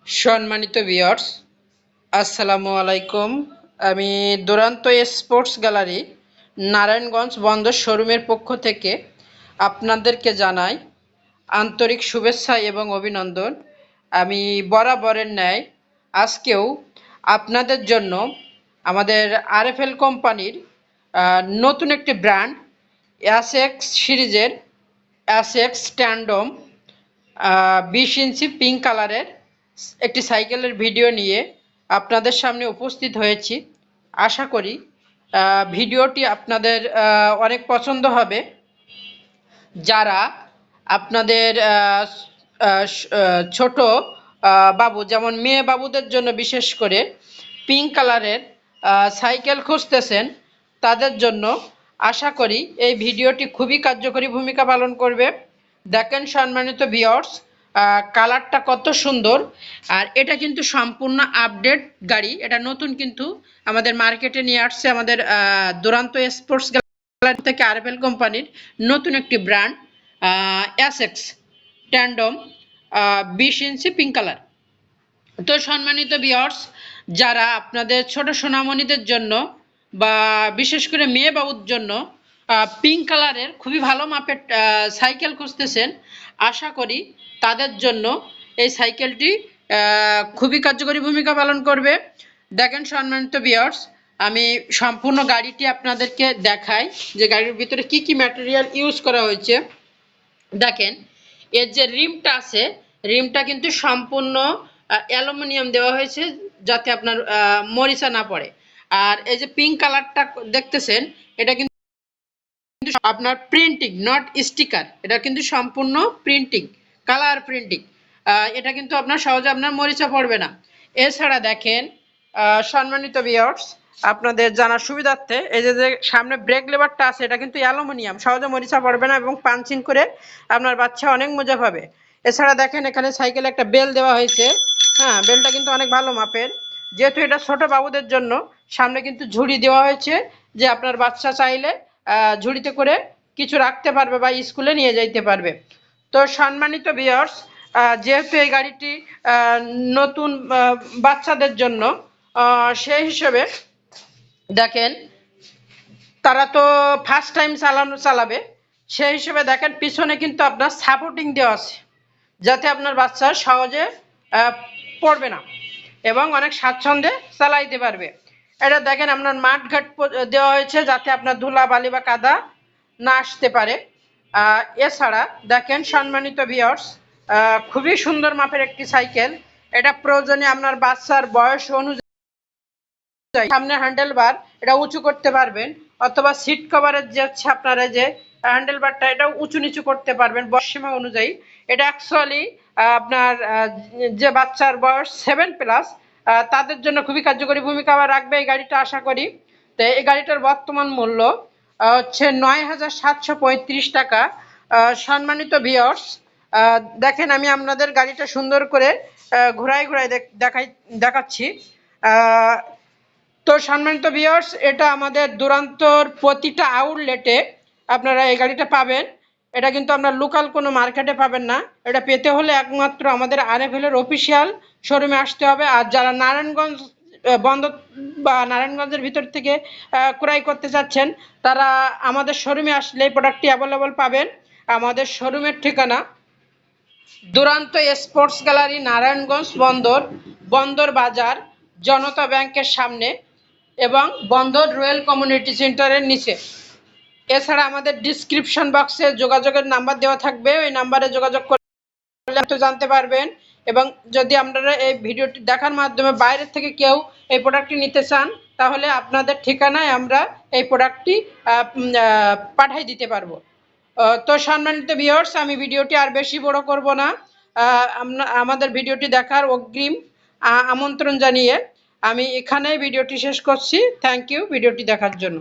সম্মানিত ভিউয়ার্স, আসসালামু আলাইকুম। আমি দুরান্ত স্পোর্টস গ্যালারি নারায়ণগঞ্জ বন্দর শোরুমের পক্ষ থেকে আপনাদেরকে জানাই আন্তরিক শুভেচ্ছা এবং অভিনন্দন। আমি বরাবরের ন্যায় আজকেও আপনাদের জন্য আমাদের আরএফএল কোম্পানির নতুন একটি ব্র্যান্ড অ্যাসেক্স সিরিজের অ্যাসেক্স ট্যান্ডম 20 ইঞ্চি পিঙ্ক কালারের একটি সাইকেলের ভিডিও নিয়ে আপনাদের সামনে উপস্থিত হয়েছি। আশা করি ভিডিওটি আপনাদের অনেক পছন্দ হবে। যারা আপনাদের ছোট বাবু, যেমন মেয়ে বাবুদের জন্য বিশেষ করে পিঙ্ক কালারের সাইকেল খুঁজতেছেন, তাদের জন্য আশা করি এই ভিডিওটি খুবই কার্যকরী ভূমিকা পালন করবে। দেখেন সম্মানিত ভিউয়ার্স, কালারটা কত সুন্দর। আর এটা কিন্তু সম্পূর্ণ আপডেট গাড়ি, এটা নতুন কিন্তু আমাদের মার্কেটে নিয়ে আসছে আমাদের দুরান্ত স্পোর্টস গ্যালারি থেকে আরএফএল কোম্পানির নতুন একটি ব্র্যান্ড অ্যাসেক্স ট্যান্ডম 20 ইঞ্চি পিঙ্ক কালার। তো সম্মানিত ভিউয়ার্স, যারা আপনাদের ছোট সোনামণিদের জন্য বা বিশেষ করে মেয়ে বাবুর জন্য পিঙ্ক কালারের খুবই ভালো মাপের সাইকেল খুঁজতেছেন, আশা করি তাদের জন্য এই সাইকেলটি খুবই কার্যকরী ভূমিকা পালন করবে। দেখেন সম্মানিত ভিউয়ার্স, আমি সম্পূর্ণ গাড়িটি আপনাদেরকে দেখাই যে গাড়ির ভিতরে কি কি ম্যাটেরিয়াল ইউজ করা হয়েছে। দেখেন, এর যে রিমটা আছে, রিমটা কিন্তু সম্পূর্ণ অ্যালুমিনিয়াম দেওয়া হয়েছে যাতে আপনার মরিচা না পড়ে। আর এই যে পিঙ্ক কালারটা দেখতেছেন, এটা কিন্তু আপনার প্রিন্টিং, নট স্টিকার। এটা কিন্তু সম্পূর্ণ প্রিন্টিং, কালার প্রিন্টিং। এটা কিন্তু আপনার সহজে আপনার মরিচা পড়বে না। এছাড়া দেখেন সম্মানিত ভিউয়ার্স, আপনাদের জানার সুবিধার্থে এই যে সামনে ব্রেক লেভারটা আছে, এটা কিন্তু অ্যালুমিনিয়াম, সহজে মরিচা পড়বে না এবং পাঞ্চিং করে আপনার বাচ্চা অনেক মজা পাবে। এছাড়া দেখেন এখানে সাইকেলে একটা বেল দেওয়া হয়েছে। হ্যাঁ, বেলটা কিন্তু অনেক ভালো মাপের। যেহেতু এটা ছোট বাবুদের জন্য, সামনে কিন্তু ঝুড়ি দেওয়া হয়েছে যে আপনার বাচ্চা চাইলে ঝুড়িতে করে কিছু রাখতে পারবে বা স্কুলে নিয়ে যাইতে পারবে। তো সম্মানিত ভিউয়ার্স, যেহেতু এই গাড়িটি নতুন বাচ্চাদের জন্য, সেই হিসেবে দেখেন তারা তো ফার্স্ট টাইম চালাবে, সেই হিসেবে দেখেন পিছনে কিন্তু আপনার সাপোর্টিং দেওয়া আছে যাতে আপনার বাচ্চা সহজে পড়বে না এবং অনেক স্বাচ্ছন্দ্যে চালাইতে পারবে। এটা দেখেন আপনার মাঠঘাট দেওয়া হয়েছে যাতে আপনার ধুলা বালি বা কাদা না আসতে পারে। এছাড়া দেখেন সম্মানিত ভিউয়ার্স, খুবই সুন্দর মাপের একটি সাইকেল। এটা প্রয়োজনে আপনার বাচ্চার বয়স অনুযায়ী সামনে হ্যান্ডেল বার এটা উঁচু করতে পারবেন, অথবা সিট কভারের যে হচ্ছে আপনারা যে হ্যান্ডেল বারটা এটাও উঁচু নিচু করতে পারবেন বয়সীমা অনুযায়ী। এটা অ্যাকচুয়ালি আপনার যে বাচ্চার বয়স 7+ তাদের জন্য খুবই কার্যকরী ভূমিকা রাখবে এই গাড়িটা, আশা করি। তো এই গাড়িটার বর্তমান মূল্য হচ্ছে ৯,৭৩৫ টাকা। সম্মানিত ভিউয়ার্স, দেখেন আমি আপনাদের গাড়িটা সুন্দর করে ঘুরাই ঘুরাই দেখাচ্ছি। তো সম্মানিত ভিউয়ার্স, এটা আমাদের দুরান্তর প্রতিটা আউটলেটে আপনারা এই গাড়িটা পাবেন। এটা কিন্তু আপনার লোকাল কোনো মার্কেটে পাবেন না। এটা পেতে হলে একমাত্র আমাদের আরএফএল-এর অফিসিয়াল শোরুমে আসতে হবে। আর যারা নারায়ণগঞ্জ বন্দর বা নারায়ণগঞ্জের ভিতর থেকে ক্রয় করতে চাচ্ছেন, তারা আমাদের শোরুমে আসলে এই প্রোডাক্টটি অ্যাভেলেবল পাবেন। আমাদের শোরুমের ঠিকানা দুরান্ত স্পোর্টস গ্যালারি, নারায়ণগঞ্জ বন্দর বাজার, জনতা ব্যাংকের সামনে এবং বন্দর রয়্যাল কমিউনিটি সেন্টারের নিচে। এছাড়া আমাদের ডিসক্রিপশন বক্সে যোগাযোগের নাম্বার দেওয়া থাকবে, ওই নাম্বারে যোগাযোগ করলে তো জানতে পারবেন। এবং যদি আপনারা এই ভিডিওটি দেখার মাধ্যমে বাইরে থেকে কেউ এই প্রোডাক্টটি নিতে চান, তাহলে আপনাদের ঠিকানায় আমরা এই প্রোডাক্টটি পাঠিয়ে দিতে পারবো। তো সম্মানিত ভিউয়ার্স, আমি ভিডিওটি আর বেশি বড় করব না। আমাদের ভিডিওটি দেখার অগ্রিম আমন্ত্রণ জানিয়ে আমি এখানেই ভিডিওটি শেষ করছি। থ্যাংক ইউ ভিডিওটি দেখার জন্য।